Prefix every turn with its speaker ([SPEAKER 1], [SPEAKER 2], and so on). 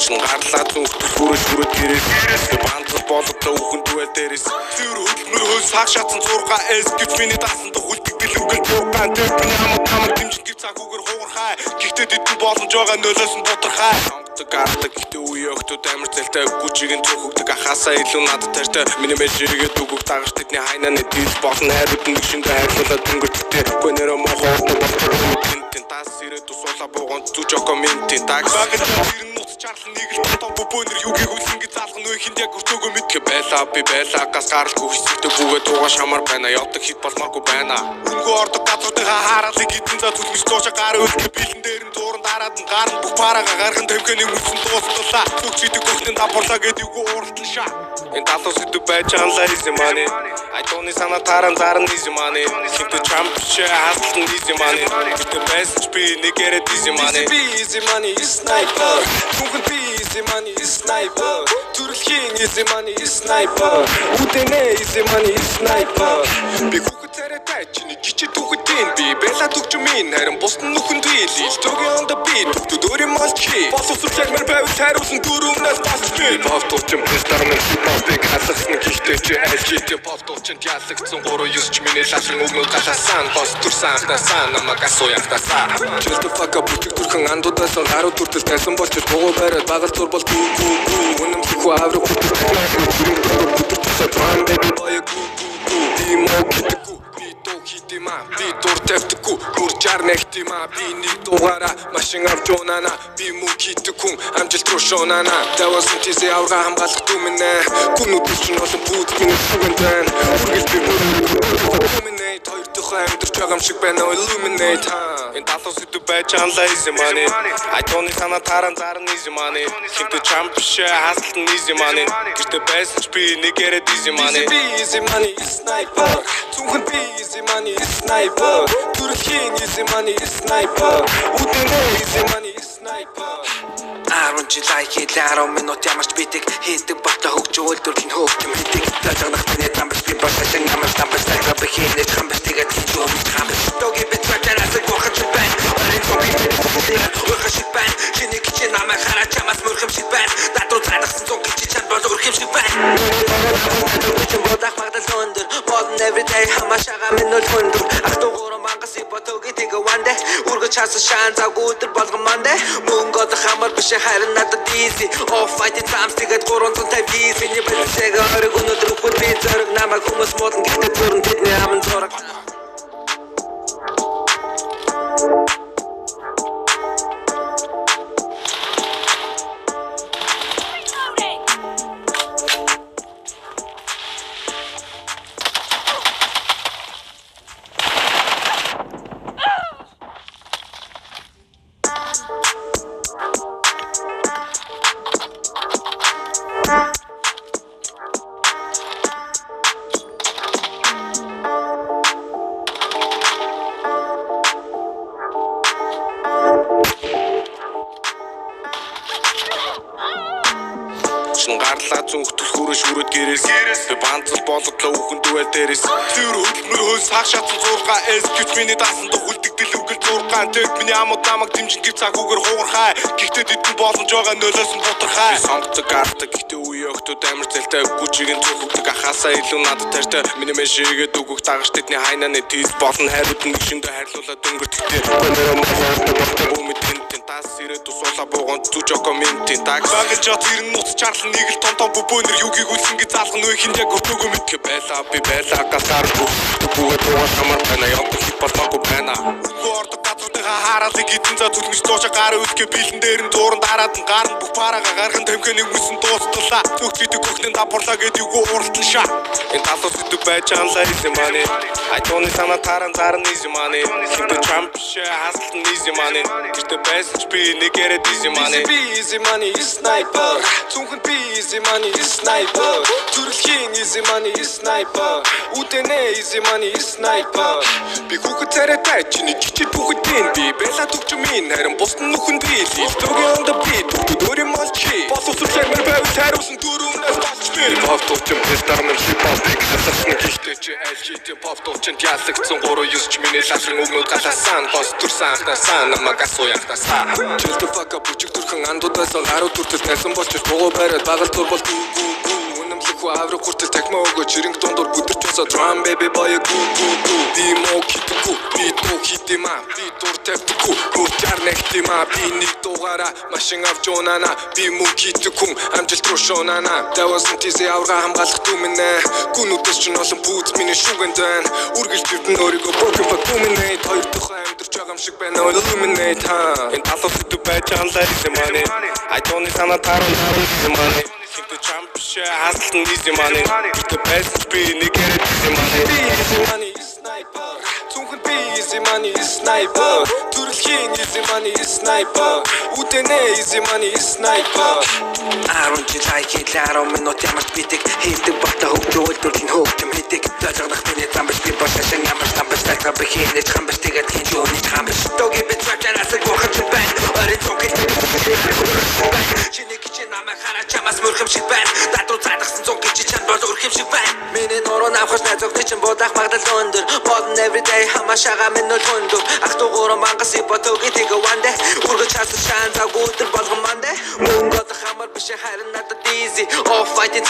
[SPEAKER 1] Гарлаа зүнхт хүрээд гэрээс бандл болодлоо үхэн дуэл дээрээс тэр хөдөлмөр хөл саг шатсан зургаа эс гэж миний даасан тохулдаг дэлгүүл зургаан тэр намайг дэмжих гэж цагуугаар хуурхай гэхдээ дэдэн боломж байгаа нөлөөс нь тодорхой сонгодог гардаг гэхдээ үе өгтөд амар зэлтэй гүжигийн зүрхөгдөг ахаасаа илүү надад тартай миний мэж ширэгэд үгүг дагаж тэдний хайнаны дийл болно хайрууд нэг шиндэ хайрлуулаад өнгөртдөө гонеро мохоо тас ирээд тусуулаа бууган зүж комментийн такс багт ирэн нууц чарлан нэг л тоо бөөнөр юугийг үлэн гэж заалах нөө хинд яг өртөөгөө мэдхэ байлаа би байлаа гас гаралгүй хүчтэй бүгэ дууга шамар байна явдаг хит болмааргүй байна үнгөө ордог газруудынхаа хараалыг эдэн за түлхэж дуушаа гар өлтө бэлэн дээр нь дууран дараад нь гар нь бүх парага гарган тавхины үсэн дуустлаа зүгчидэг гөхтэн давбарлаа гэдэг юу ууралтан шаа энэ талаас идэв байж байгаа лайз мани айтоны санаа таран зарн easy money хитэ чамп шээ хасалтан easy money the best be nigga easy money is sniper түнхэн би easy money is sniper төрөлхийн easy money is sniper үдэнэ easy money is sniper би хүүхэд царай тачны гिचэд хүүхэдийн би бэлаа түгч минь харин бусд нь нүхэн дийл төгөө онд би төдөр юм олчи боловсрол мэр байвал хариулсан дөрөвнөөс басчи повторчм пистармын биг хасахны гихтэй чи альчтэй повторчнд ялагдсан 3-9 ч миний лашин өгнөд галасан бос турсан анхнасаа намайг асууяхтасаа just the fuck up бүтгэх төрхөн андуудаас гаруу төртөл тайсан болж дугуй бараад багал зур бол үнэмсэх аврах бүтгэх бранд baby boy хитима би дур тавьдаггүй гүржар нэгтима би нэг дугаараа машин авч унана би мөнгө хийдэг хүн амжилт руу шунана давсан тийсээ аврага хамгаалах дүмнэ гүнүүд чинь олон бүгд миний сүгэндэн үргэлж би illuminate хоёр дахь амьдарч байгаа юм шиг байна illuminate энэ талаас идэв байж байгаа lazy money айтоны санаа таран зарн easy money хинтэ чамп шээ хасалтан easy money гэхдээ best би нэг яриад easy money is sniper түнхэн би easy money is sniper төрөлхийн easy money is sniper үдэнэ easy money is sniper Aaron like it Aaron минут ямарч битэг хийдэг батла хөгжөөл дөрвөн хөөгч мэддэг тажганах миний тамбас би башаа намайг тамбас тайга бихинэ хамбас тэгээд юу хамбас тоги битватарас гохот байн Урхаш байн чиний чи намайг хараач ямас мөрхөм шиг байн надад цаадсан зон чи чад бол урхим шиг байн Чин бодах магдал хондор modern every day хамашаага минут хондор ахтуурам мангас ипотоги тэгээ ванде ургаж хасан шаан загуудэр болгон мандэ мөнгөд хамар биш харин надад easy off fight times тэгээд 350 easy миний бэлсээг өргөнөд рүү би зэрэг намайг хүмүүс модон гэхдээ бүрэн тэдний аман зураг Гарлаа зүнхт хүрээд гэрээс бандл болодлоо үхэн дуэл дээрээс тэр хөдөлмөр хөл саг шатсан зургаа эс гэж миний даасан тохулдаг дэлгүүл зургаан тэг миний амууд намайг дэмжих гэж цагуугаар хуурхай гэхдээ дэдэн боломж байгаа нөлөөс нь тодорхой сонгодог гардаг гэхдээ үе өгтөд амар зэлтэй гүжигийн зүрхөгдөг ахаасаа илүү надад тартай миний мэж ширэгэд үгүг дагаж тэдний хайнаны дийл болно хайрууд нэг шиндэ хайрлуулаад өнгөртдөө гонеро мохоо тас ирээд тусуулаа бууган зүж комментийн такс багт ирэн нууц чарлан нэг л тоо бөөнөр юугийг үлэн гэж заалах нөө хинд яг өртөөгөө мэдхэ байлаа би байлаа гас гаралгүй бүгэ дууга шамар байна явдаг хит болмааргүй байна үнгөө ордог газруудынхаа хараалыг эдэн за түлхэж дуушаа гар өлтө бэлэн дээр нь дууран дараад нь гар нь бүх парага гарган тавхины үсэн дуустлаа зүгчидэг гөхтэн давбарлаа гэдэг юу ууралтан шаа энэ талаас идэв байж байгаа lazy money айтоны санаа таран зарн easy money хинтэ чамп шээ хасалтан easy money гэхдээ best be nigga easy money is sniper түнхэн би easy money is sniper төрөлхийн easy money is sniper үдэнэ easy money is sniper би хүүхэд царай тачны гिचэд хүүхэдийн би бэлаа түгч минь харин бусд нь нүхэн дийл төгөө онд би төдөр юм олчи боловсрол мэр байвал хариулсан дөрөвнөөс басчи Pop туучин пестарнам хипхопыг хасарсан гэхдээ чи аль хийдэ pop туучинд ялагдсан 3-9 ч миний лашин өгнөд галаасан бос төрсөн анхнаасаа намайг асууяхнасаа Чөлтө фака бүчиг төрхөн андуудаас гарууд төртөс найсан болж богоо бариад багал турбол Үнэмлэхүү авраг хүртэл тахмаа өгөөч ирэнг дундуур бүдэрч босоо drum baby boy гүү Димо хитгүү би тоо хитима би дур тавьдаггүй Бүртяр нэгтима би нэг дугаараа машин авч унана би мөн хитгүү амжилт руу шунана That wasn't easy аврага хамгаалах дүмэнэ Гүнүүдээс ч олон пүүц миний шүгэнд байна Үргэлж бивдэн өөрийгөө broken but dominate Хоёр тухай амьдарч байгаа юм шиг байна illuminate Энэ талаас үтүү байж байгаа л money I don't need санаа таран money Хинтэ чампшээ хасалтан easy money The best be nigga easy money Easy money is sniper Цүнхэн би easy money is sniper Төрөлхийн easy money is sniper Үдэнэ easy money is sniper
[SPEAKER 2] 10 жил хайхил 10 минут ямарч бидэг хийдэг бата хөвдөл төрлийн хөвчм хийдэг зажигдах миний зам биш би бошин ямар зам биш тайга бихинэж хам биш тэгээд хин жууны хам биш тоги би трачараас гохож байна орой тоги чиний кичэн намайг хараад чамаас мөрхөм шиг байна татуу цаадахсан цог гэж чанд бол өрхөм шиг байна миний нуруу навхаж найзогны чин бодах магдал өндөр modern everyday хамашаага минь нөл өндөр ах дугуур мангас ипотоги тэг ванде үргэж хассан шаан цаг өдөр болгон мандэ мөнгө хамар биш харин надад easy off fighting